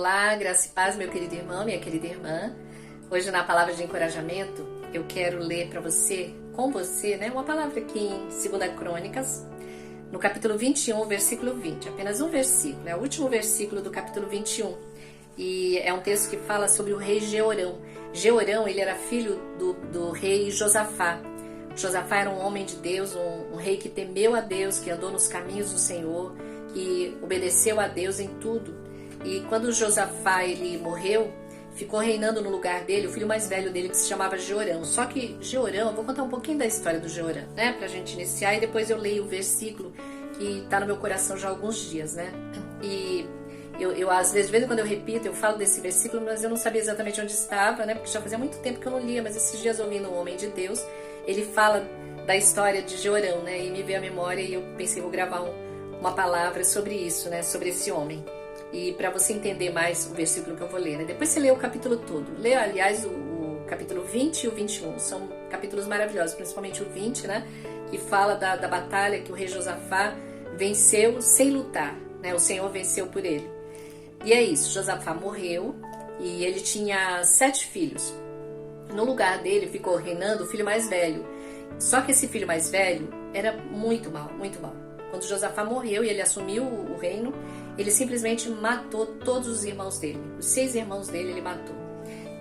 Olá, graça e paz, meu querido irmão, minha querida irmã. Hoje na palavra de encorajamento, eu quero ler para você, com você, uma palavra aqui em 2 Crônicas, no capítulo 21, versículo 20. Apenas um versículo, é o último versículo do capítulo 21. E é um texto que fala sobre o rei Jeorão. Jeorão, ele era filho do rei Josafá. Josafá era um homem de Deus, um rei que temeu a Deus, que andou nos caminhos do Senhor, que obedeceu a Deus em tudo. E quando Josafá ele morreu, ficou reinando no lugar dele o filho mais velho dele, que se chamava Jeorão. Só que Jeorão, eu vou contar um pouquinho da história do Jeorão, pra gente iniciar, e depois eu leio o versículo que tá no meu coração já há alguns dias, E eu às vezes, de vez em quando eu repito, eu falo desse versículo, mas eu não sabia exatamente onde estava, porque já fazia muito tempo que eu não lia, mas esses dias ouvindo um homem de Deus, ele fala da história de Jeorão, e me veio à memória e eu pensei, vou gravar uma palavra sobre isso, sobre esse homem. E para você entender mais o versículo que eu vou ler, Depois você lê o capítulo todo. Lê, aliás, o capítulo 20 e o 21. São capítulos maravilhosos, principalmente o 20, que fala da batalha que o rei Josafá venceu sem lutar, O Senhor venceu por ele. E é isso, Josafá morreu e ele tinha 7 filhos. No lugar dele ficou reinando o filho mais velho. Só que esse filho mais velho era muito mal, muito mal. Quando Josafá morreu e ele assumiu o reino, ele simplesmente matou todos os irmãos dele. Os 6 irmãos dele ele matou.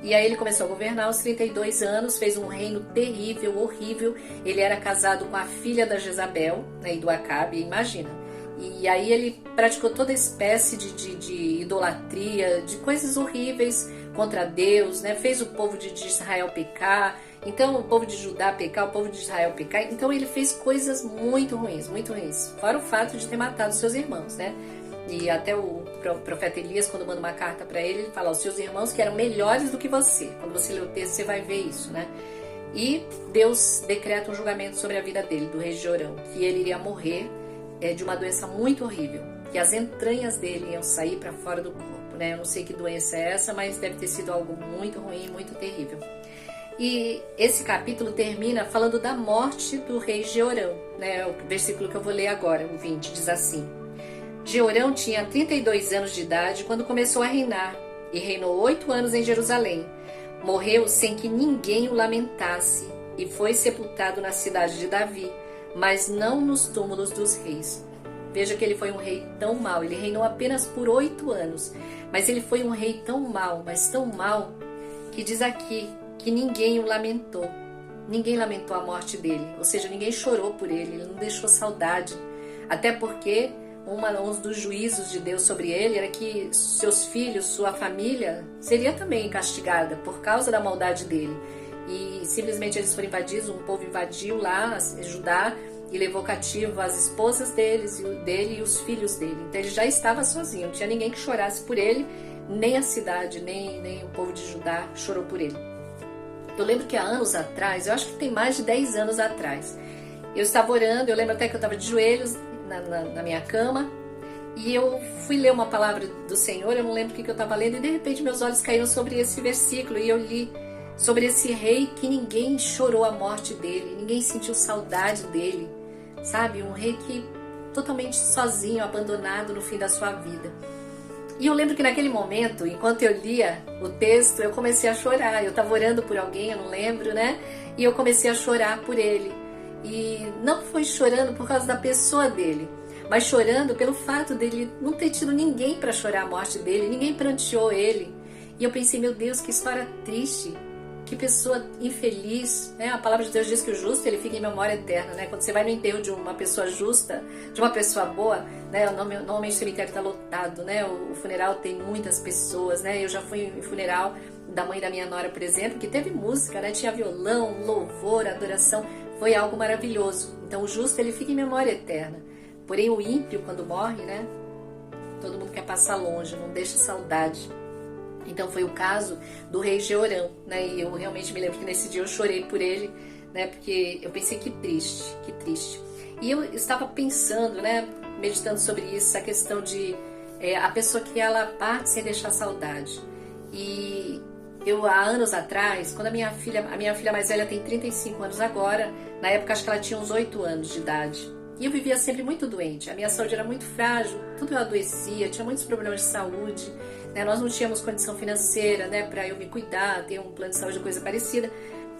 E aí ele começou a governar aos 32 anos, fez um reino terrível, horrível. Ele era casado com a filha da Jezabel, e do Acabe, imagina. E aí ele praticou toda espécie de idolatria, de coisas horríveis contra Deus, Fez o povo de Israel pecar. Então o povo de Judá pecar, o povo de Israel pecar. Então ele fez coisas muito ruins, muito ruins. Fora o fato de ter matado seus irmãos, E até o profeta Elias, quando manda uma carta para ele, ele fala, os seus irmãos que eram melhores do que você. Quando você lê o texto, você vai ver isso, E Deus decreta um julgamento sobre a vida dele, do rei Jeorão, que ele iria morrer de uma doença muito horrível, que as entranhas dele iam sair para fora do corpo, Eu não sei que doença é essa, mas deve ter sido algo muito ruim, muito terrível. E esse capítulo termina falando da morte do rei Jeorão, O versículo que eu vou ler agora, o 20, diz assim: Jeorão tinha 32 anos de idade quando começou a reinar, e reinou 8 anos em Jerusalém. Morreu sem que ninguém o lamentasse, e foi sepultado na cidade de Davi, mas não nos túmulos dos reis. Veja que ele foi um rei tão mau, ele reinou apenas por 8 anos, mas ele foi um rei tão mau, mas tão mau, que diz aqui que ninguém o lamentou. Ninguém lamentou a morte dele, ou seja, ninguém chorou por ele, ele não deixou saudade. Até porque um dos juízos de Deus sobre ele era que seus filhos, sua família, seria também castigada por causa da maldade dele. E simplesmente eles foram invadidos, um povo invadiu lá, Judá, e levou cativo as esposas dele e os filhos dele. Então ele já estava sozinho, não tinha ninguém que chorasse por ele, nem a cidade, nem o povo de Judá chorou por ele. Eu lembro que há anos atrás, eu acho que tem mais de 10 anos atrás, eu estava orando, eu lembro até que eu estava de joelhos na minha cama, e eu fui ler uma palavra do Senhor, eu não lembro o que eu estava lendo, e de repente meus olhos caíram sobre esse versículo, e eu li sobre esse rei que ninguém chorou a morte dele, ninguém sentiu saudade dele, sabe? Um rei que totalmente sozinho, abandonado no fim da sua vida. E eu lembro que naquele momento, enquanto eu lia o texto, eu comecei a chorar. Eu estava orando por alguém, eu não lembro, E eu comecei a chorar por ele. E não foi chorando por causa da pessoa dele, mas chorando pelo fato dele não ter tido ninguém para chorar a morte dele, ninguém pranteou ele. E eu pensei, meu Deus, que história triste, que pessoa infeliz, A palavra de Deus diz que o justo ele fica em memória eterna, Quando você vai no enterro de uma pessoa justa, de uma pessoa boa, normalmente o cemitério está lotado, O funeral tem muitas pessoas, Eu já fui em funeral da mãe da minha nora, por exemplo, que teve música, Tinha violão, louvor, adoração, foi algo maravilhoso. Então o justo ele fica em memória eterna. Porém o ímpio, quando morre, todo mundo quer passar longe, não deixa saudade. Então foi o caso do rei Jeorão, E eu realmente me lembro que nesse dia eu chorei por ele, Porque eu pensei, que triste, que triste. E eu estava pensando, meditando sobre isso, a questão de a pessoa que ela parte sem deixar saudade. E eu, há anos atrás, quando a minha filha mais velha tem 35 anos agora, na época acho que ela tinha uns 8 anos de idade. E eu vivia sempre muito doente, a minha saúde era muito frágil, tudo eu adoecia, tinha muitos problemas de saúde, né? Nós não tínhamos condição financeira, né, para eu me cuidar, ter um plano de saúde, coisa parecida.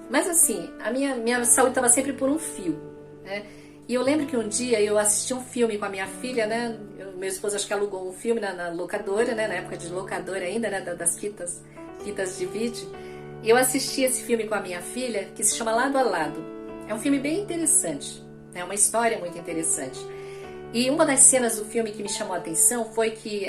Mas assim, a minha saúde estava sempre por um fio, né? E eu lembro que um dia eu assisti um filme com a minha filha, né? Meu esposo acho que alugou um filme na locadora, né? Na época de locadora ainda, né? Das fitas de vídeo. E eu assisti esse filme com a minha filha, que se chama Lado a Lado. É um filme bem interessante, é uma história muito interessante. E uma das cenas do filme que me chamou a atenção foi que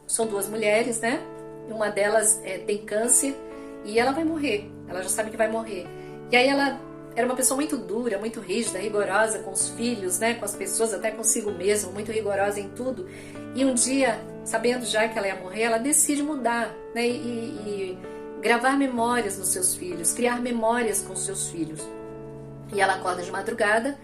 são duas mulheres, né? Uma delas tem câncer e ela vai morrer. Ela já sabe que vai morrer. E aí ela era uma pessoa muito dura, muito rígida, rigorosa com os filhos, né? Com as pessoas, até consigo mesmo, muito rigorosa em tudo. E um dia, sabendo já que ela ia morrer, ela decide mudar, né? E gravar memórias nos seus filhos, criar memórias com os seus filhos. E ela acorda de madrugada,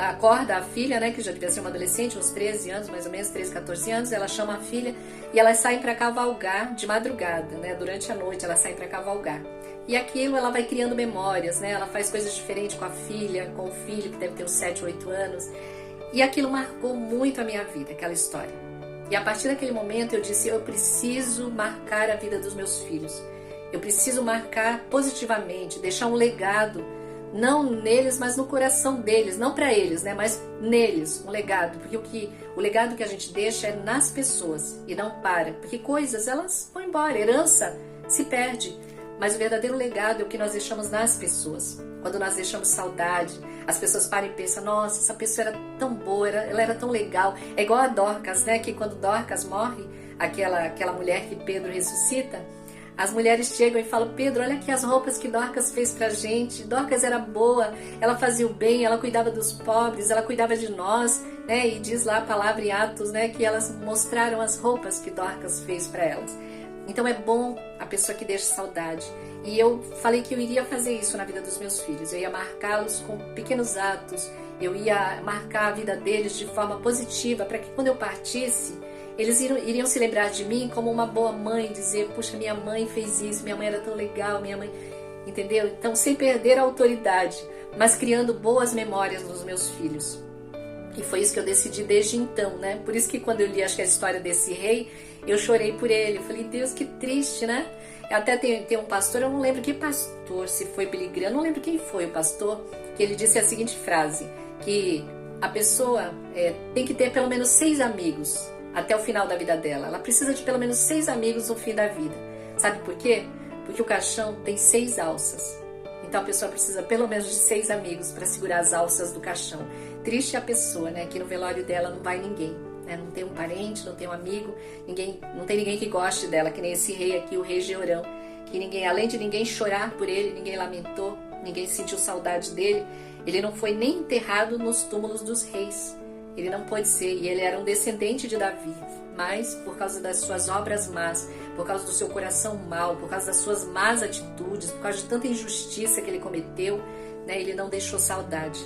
acorda a filha, né, que já devia ser uma adolescente, uns 13 anos, mais ou menos, 13, 14 anos, ela chama a filha e elas saem para cavalgar de madrugada, né, durante a noite elas saem para cavalgar. E aquilo ela vai criando memórias, né, ela faz coisas diferentes com a filha, com o filho, que deve ter uns 7, 8 anos, e aquilo marcou muito a minha vida, aquela história. E a partir daquele momento eu disse, eu preciso marcar a vida dos meus filhos, eu preciso marcar positivamente, deixar um legado, não neles, mas no coração deles, não para eles, né, mas neles, um legado, porque o legado que a gente deixa é nas pessoas e não para, porque coisas elas vão embora, herança se perde, mas o verdadeiro legado é o que nós deixamos nas pessoas. Quando nós deixamos saudade, as pessoas param e pensam, nossa, essa pessoa era tão boa, ela era tão legal, é igual a Dorcas, né, que quando Dorcas morre, aquela mulher que Pedro ressuscita, as mulheres chegam e falam, Pedro, olha aqui as roupas que Dorcas fez pra gente, Dorcas era boa, ela fazia o bem, ela cuidava dos pobres, ela cuidava de nós, né? E diz lá a palavra em Atos, né, que elas mostraram as roupas que Dorcas fez para elas. Então é bom a pessoa que deixa saudade. E eu falei que eu iria fazer isso na vida dos meus filhos, eu ia marcá-los com pequenos atos, eu ia marcar a vida deles de forma positiva, para que quando eu partisse, eles iriam se lembrar de mim como uma boa mãe, dizer, puxa, minha mãe fez isso, minha mãe era tão legal, minha mãe... Entendeu? Então, sem perder a autoridade, mas criando boas memórias nos meus filhos. E foi isso que eu decidi desde então, né? Por isso que quando eu li, acho que a história desse rei, eu chorei por ele. Eu falei, Deus, que triste, né? Até tem um pastor, eu não lembro que pastor, se foi Billy Graham, eu não lembro quem foi o pastor, que ele disse a seguinte frase, que a pessoa tem que ter pelo menos 6 amigos até o final da vida dela. Ela precisa de pelo menos 6 amigos no fim da vida. Sabe por quê? Porque o caixão tem 6 alças. Então a pessoa precisa pelo menos de 6 amigos para segurar as alças do caixão. Triste a pessoa, né? Que no velório dela não vai ninguém. Né? Não tem um parente, não tem um amigo, não tem ninguém que goste dela, que nem esse rei aqui, o rei Jeorão. Que ninguém, além de ninguém chorar por ele, ninguém lamentou, ninguém sentiu saudade dele. Ele não foi nem enterrado nos túmulos dos reis. Ele não pôde ser, e ele era um descendente de Davi, mas por causa das suas obras más, por causa do seu coração mau, por causa das suas más atitudes, por causa de tanta injustiça que ele cometeu, né, ele não deixou saudade.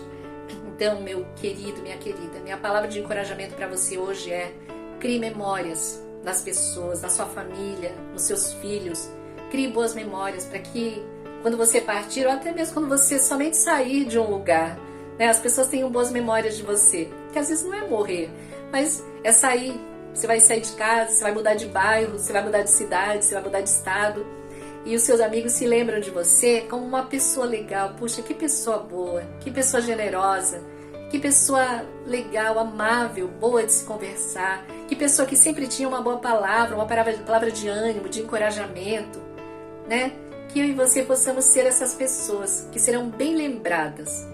Então, meu querido, minha querida, minha palavra de encorajamento para você hoje é: crie memórias nas pessoas, na sua família, nos seus filhos. Crie boas memórias para que quando você partir, ou até mesmo quando você somente sair de um lugar, né, as pessoas tenham boas memórias de você. Que às vezes não é morrer, mas é sair. Você vai sair de casa, você vai mudar de bairro, você vai mudar de cidade, você vai mudar de estado. E os seus amigos se lembram de você como uma pessoa legal. Puxa, que pessoa boa, que pessoa generosa, que pessoa legal, amável, boa de se conversar. Que pessoa que sempre tinha uma boa palavra, uma palavra de ânimo, de encorajamento, né? Que eu e você possamos ser essas pessoas que serão bem lembradas.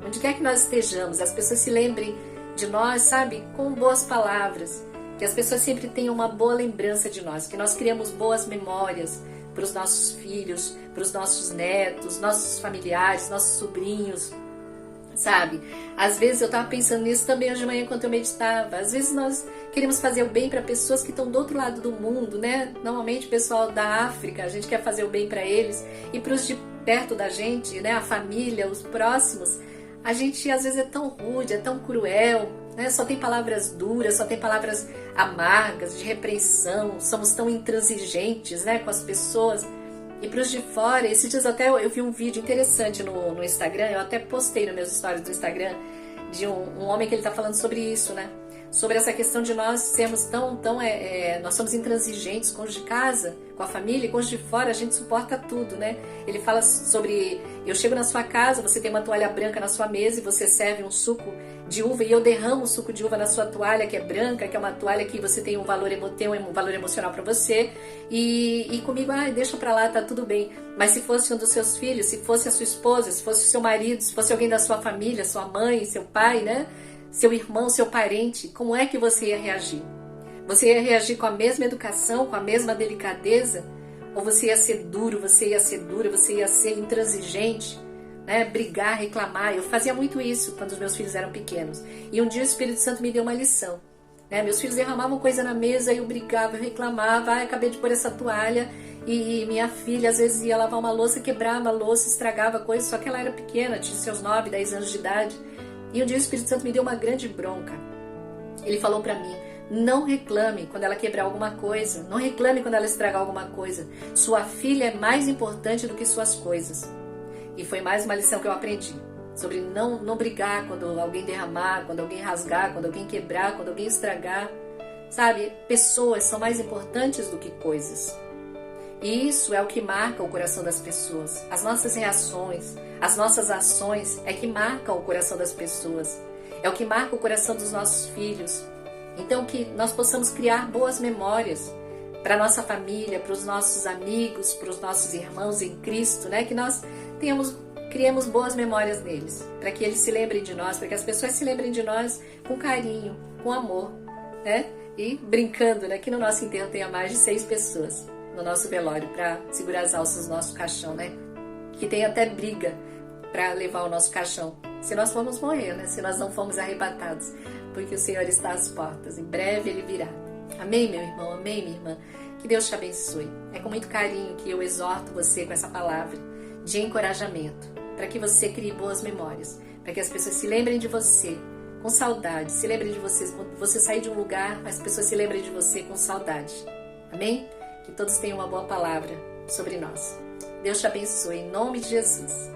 Onde quer que nós estejamos, as pessoas se lembrem de nós, sabe, com boas palavras, que as pessoas sempre tenham uma boa lembrança de nós, que nós criamos boas memórias para os nossos filhos, para os nossos netos, nossos familiares, nossos sobrinhos, sabe? Às vezes eu estava pensando nisso também hoje de manhã enquanto eu meditava. Às vezes nós queremos fazer o bem para pessoas que estão do outro lado do mundo, né? Normalmente o pessoal da África, a gente quer fazer o bem para eles, e para os de perto da gente, né? A família, os próximos, a gente às vezes é tão rude, é tão cruel, né? Só tem palavras duras, só tem palavras amargas, de repreensão, somos tão intransigentes, né, com as pessoas. E para os de fora, esses dias até eu vi um vídeo interessante no Instagram, eu até postei nos meus stories do Instagram, de um homem que ele está falando sobre isso, né? Sobre essa questão de nós sermos nós somos intransigentes, cônjuge de casa, com a família, e cônjuge de fora, a gente suporta tudo, né? Ele fala sobre, eu chego na sua casa, você tem uma toalha branca na sua mesa e você serve um suco de uva e eu derramo o suco de uva na sua toalha, que é branca, que é uma toalha que você tem um valor emocional para você, e comigo, deixa pra lá, tá tudo bem. Mas se fosse um dos seus filhos, se fosse a sua esposa, se fosse o seu marido, se fosse alguém da sua família, sua mãe, seu pai, né? Seu irmão, seu parente, como é que você ia reagir? Você ia reagir com a mesma educação, com a mesma delicadeza? Ou você ia ser duro, você ia ser dura, você ia ser intransigente, né? Brigar, reclamar. Eu fazia muito isso quando os meus filhos eram pequenos. E um dia o Espírito Santo me deu uma lição. Né? Meus filhos derramavam coisa na mesa, eu brigava, eu reclamava. Acabei de pôr essa toalha e minha filha às vezes ia lavar uma louça, quebrava a louça, estragava coisa, só que ela era pequena, tinha seus 9, 10 anos de idade. E um dia o Espírito Santo me deu uma grande bronca. Ele falou pra mim, não reclame quando ela quebrar alguma coisa, não reclame quando ela estragar alguma coisa. Sua filha é mais importante do que suas coisas. E foi mais uma lição que eu aprendi, sobre não brigar quando alguém derramar, quando alguém rasgar, quando alguém quebrar, quando alguém estragar. Sabe, pessoas são mais importantes do que coisas. E isso é o que marca o coração das pessoas. As nossas reações, as nossas ações é que marcam o coração das pessoas. É o que marca o coração dos nossos filhos. Então que nós possamos criar boas memórias para a nossa família, para os nossos amigos, para os nossos irmãos em Cristo, né? Que nós criemos boas memórias neles, para que eles se lembrem de nós, para que as pessoas se lembrem de nós com carinho, com amor, né? E brincando, né? Que no nosso enterro tenha mais de 6 pessoas no nosso velório para segurar as alças do nosso caixão, né? Que tem até briga para levar o nosso caixão, se nós formos morrer, né? Se nós não formos arrebatados, porque o Senhor está às portas, em breve Ele virá. Amém, meu irmão? Amém, minha irmã? Que Deus te abençoe. É com muito carinho que eu exorto você com essa palavra de encorajamento, para que você crie boas memórias, para que as pessoas se lembrem de você com saudade, se lembrem de você, quando você sair de um lugar, as pessoas se lembrem de você com saudade. Amém? Que todos tenham uma boa palavra sobre nós. Deus te abençoe, em nome de Jesus.